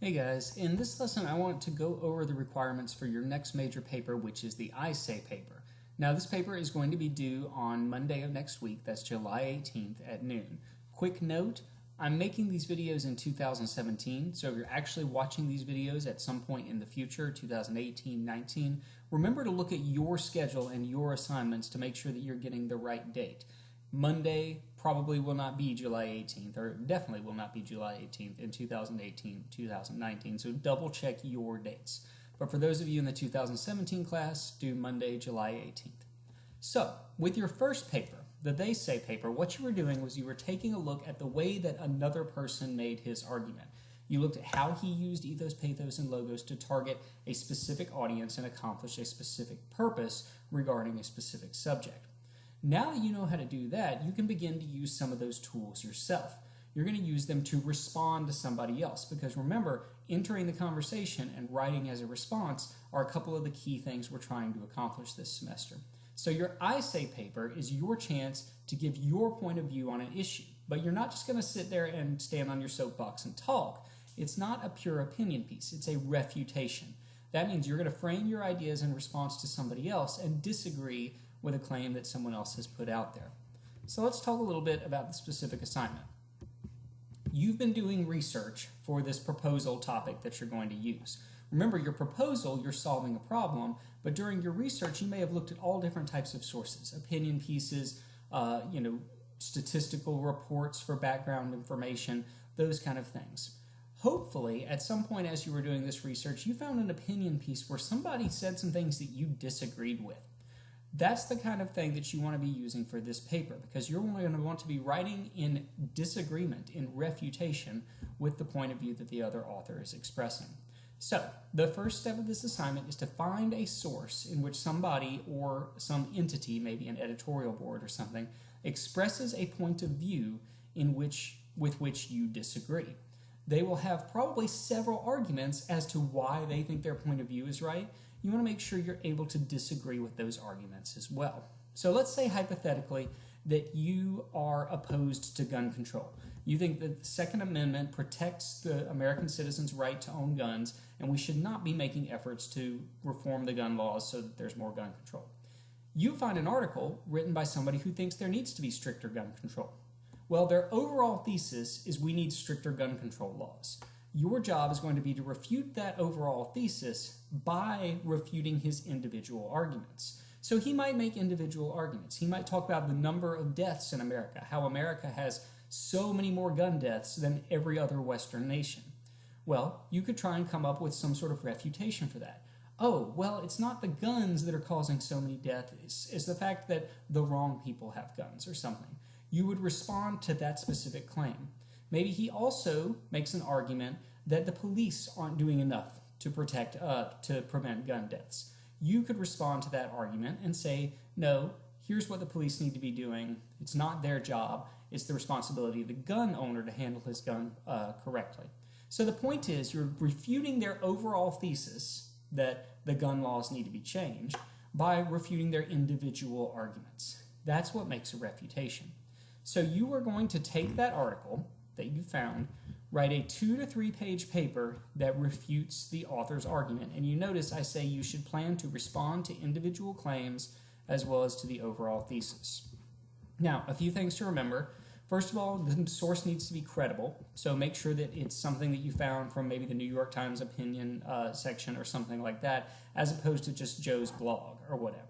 Hey guys, in this lesson I want to go over the requirements for your next major paper, which is the I-SAY paper. Now this paper is going to be due on Monday of next week, that's July 18th at noon. Quick note, I'm making these videos in 2017, so if you're actually watching these videos at some point in the future, 2018-19, remember to look at your schedule and your assignments to make sure that you're getting the right date. Monday probably will not be July 18th, or definitely will not be July 18th in 2018, 2019, so double check your dates. But for those of you in the 2017 class, do Monday, July 18th. So, with your first paper, the They Say paper, what you were doing was you were taking a look at the way that another person made his argument. You looked at how he used ethos, pathos, and logos to target a specific audience and accomplish a specific purpose regarding a specific subject. Now that you know how to do that, you can begin to use some of those tools yourself. You're going to use them to respond to somebody else because remember, entering the conversation and writing as a response are a couple of the key things we're trying to accomplish this semester. So your I-SAY paper is your chance to give your point of view on an issue, but you're not just going to sit there and stand on your soapbox and talk. It's not a pure opinion piece, it's a refutation. That means you're going to frame your ideas in response to somebody else and disagree with a claim that someone else has put out there. So let's talk a little bit about the specific assignment. You've been doing research for this proposal topic that you're going to use. Remember, your proposal, you're solving a problem, but during your research you may have looked at all different types of sources, opinion pieces, statistical reports for background information, those kind of things. Hopefully, at some point as you were doing this research, you found an opinion piece where somebody said some things that you disagreed with. That's the kind of thing that you want to be using for this paper because you're going to want to be writing in disagreement, in refutation with the point of view that the other author is expressing. So, the first step of this assignment is to find a source in which somebody or some entity, maybe an editorial board or something, expresses a point of view with which you disagree. They will have probably several arguments as to why they think their point of view is right. You want to make sure you're able to disagree with those arguments as well. So let's say hypothetically that you are opposed to gun control. You think that the Second Amendment protects the American citizens' right to own guns, and we should not be making efforts to reform the gun laws so that there's more gun control. You find an article written by somebody who thinks there needs to be stricter gun control. Well, their overall thesis is we need stricter gun control laws. Your job is going to be to refute that overall thesis by refuting his individual arguments. So he might make individual arguments. He might talk about the number of deaths in America, how America has so many more gun deaths than every other Western nation. Well, you could try and come up with some sort of refutation for that. Oh, well, it's not the guns that are causing so many deaths, it's the fact that the wrong people have guns or something. You would respond to that specific claim. Maybe he also makes an argument that the police aren't doing enough to prevent gun deaths. You could respond to that argument and say, no, here's what the police need to be doing. It's not their job. It's the responsibility of the gun owner to handle his gun correctly. So the point is you're refuting their overall thesis that the gun laws need to be changed by refuting their individual arguments. That's what makes a refutation. So you are going to take that article that you found, write a 2 to 3 page paper that refutes the author's argument. And you notice I say you should plan to respond to individual claims as well as to the overall thesis. Now, a few things to remember. First of all, the source needs to be credible. So make sure that it's something that you found from maybe the New York Times opinion section or something like that, as opposed to just Joe's blog or whatever.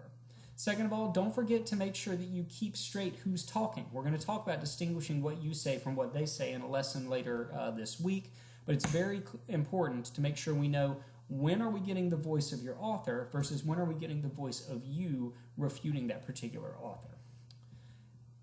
Second of all, don't forget to make sure that you keep straight who's talking. We're going to talk about distinguishing what you say from what they say in a lesson later this week, but it's very important to make sure we know when are we getting the voice of your author versus when are we getting the voice of you refuting that particular author.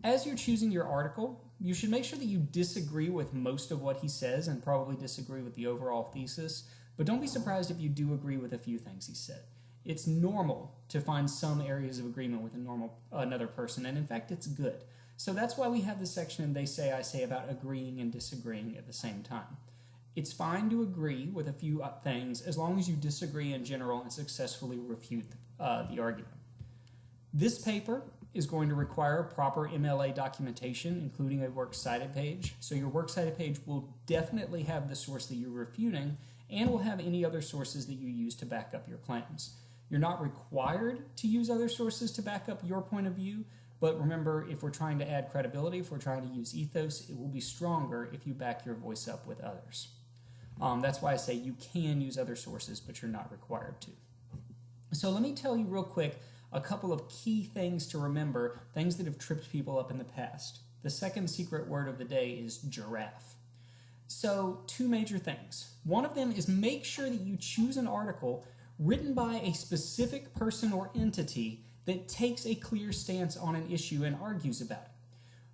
As you're choosing your article, you should make sure that you disagree with most of what he says and probably disagree with the overall thesis, but don't be surprised if you do agree with a few things he said. It's normal to find some areas of agreement with another person, and in fact, it's good. So that's why we have this section in They Say, I Say about agreeing and disagreeing at the same time. It's fine to agree with a few things as long as you disagree in general and successfully refute the argument. This paper is going to require proper MLA documentation, including a works cited page. So your works cited page will definitely have the source that you're refuting, and will have any other sources that you use to back up your claims. You're not required to use other sources to back up your point of view, but remember, if we're trying to add credibility, if we're trying to use ethos, it will be stronger if you back your voice up with others. That's why I say you can use other sources, but you're not required to. So let me tell you real quick a couple of key things to remember, things that have tripped people up in the past. The second secret word of the day is giraffe. So, two major things. One of them is make sure that you choose an article written by a specific person or entity that takes a clear stance on an issue and argues about it.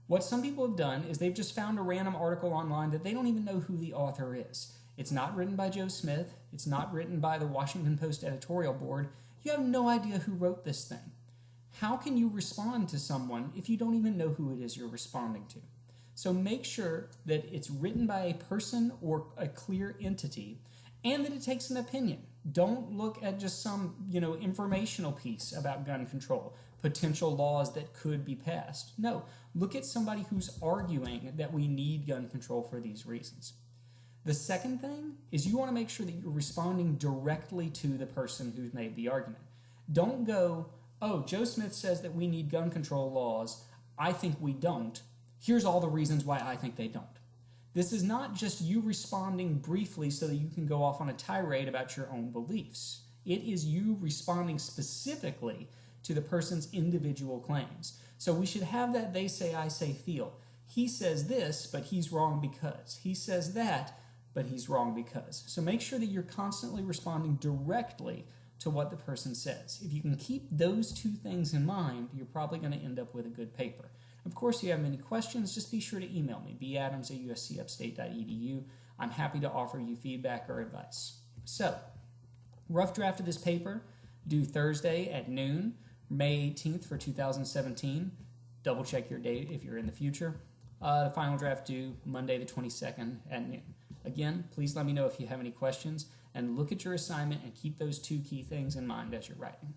What some people have done is they've just found a random article online that they don't even know who the author is. It's not written by Joe Smith. It's not written by the Washington Post editorial board. You have no idea who wrote this thing. How can you respond to someone if you don't even know who it is you're responding to? So make sure that it's written by a person or a clear entity and that it takes an opinion. Don't look at just some, informational piece about gun control, potential laws that could be passed. No, look at somebody who's arguing that we need gun control for these reasons. The second thing is you want to make sure that you're responding directly to the person who's made the argument. Don't go, oh, Joe Smith says that we need gun control laws. I think we don't. Here's all the reasons why I think they don't. This is not just you responding briefly so that you can go off on a tirade about your own beliefs. It is you responding specifically to the person's individual claims. So we should have that they say, I say feel. He says this, but he's wrong because. He says that, but he's wrong because. So make sure that you're constantly responding directly to what the person says. If you can keep those two things in mind, you're probably going to end up with a good paper. Of course, if you have any questions, just be sure to email me, badams@uscupstate.edu. I'm happy to offer you feedback or advice. So, rough draft of this paper, due Thursday at noon, May 18th for 2017. Double check your date if you're in the future. The final draft due Monday the 22nd at noon. Again, please let me know if you have any questions, and look at your assignment and keep those two key things in mind as you're writing.